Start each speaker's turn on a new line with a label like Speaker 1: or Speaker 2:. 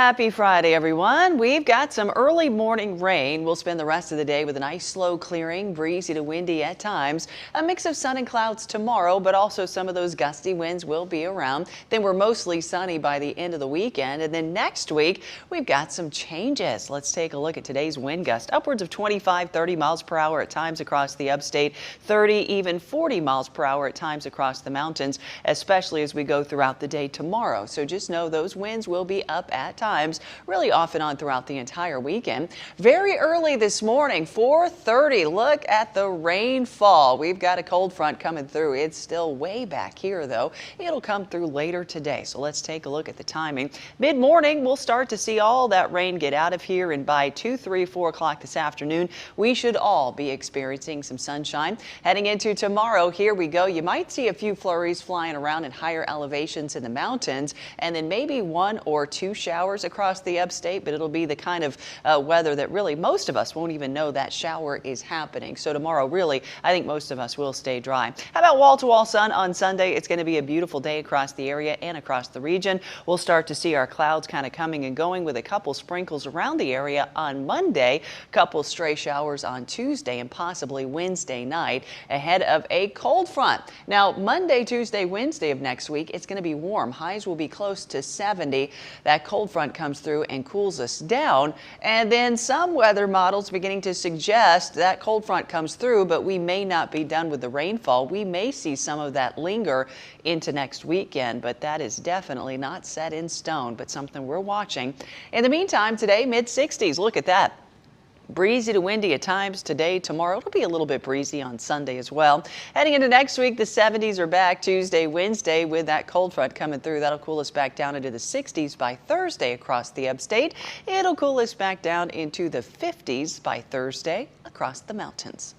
Speaker 1: Happy Friday, everyone. We've got some early morning rain. We'll spend the rest of the day with a nice slow clearing, breezy to windy at times. A mix of sun and clouds tomorrow, but also some of those gusty winds will be around. Then we're mostly sunny by the end of the weekend. And then next week, we've got some changes. Let's take a look at today's wind gust. Upwards of 25, 30 miles per hour at times across the upstate, 30, even 40 miles per hour at times across the mountains, especially as we go throughout the day tomorrow. So just know those winds will be up at times, really off and on throughout the entire weekend. Very early this morning, 4:30. Look at the rainfall. We've got a cold front coming through. It's still way back here, though. It'll come through later today. So let's take a look at the timing. Mid-morning, we'll start to see all that rain get out of here, and by 2, 3, 4 o'clock this afternoon, we should all be experiencing some sunshine. Heading into tomorrow, here we go. You might see a few flurries flying around in higher elevations in the mountains, and then maybe 1 or 2 showers across the upstate, but it'll be the kind of weather that really most of us won't even know that shower is happening. So tomorrow, really, I think most of us will stay dry. How about wall-to-wall sun on Sunday? It's going to be a beautiful day across the area and across the region. We'll start to see our clouds kind of coming and going with a couple sprinkles around the area on Monday, a couple stray showers on Tuesday, and possibly Wednesday night ahead of a cold front. Now, Monday, Tuesday, Wednesday of next week, it's going to be warm. Highs will be close to 70. That cold front comes through and cools us down, and then some weather models beginning to suggest that cold front comes through, but we may not be done with the rainfall. We may see some of that linger into next weekend, but that is definitely not set in stone, but something we're watching. In the meantime, today, mid-60s. Look at that. Breezy to windy at times today, tomorrow. It'll be a little bit breezy on Sunday as well. Heading into next week, the 70s are back Tuesday, Wednesday with that cold front coming through. That'll cool us back down into the 60s by Thursday across the upstate. It'll cool us back down into the 50s by Thursday across the mountains.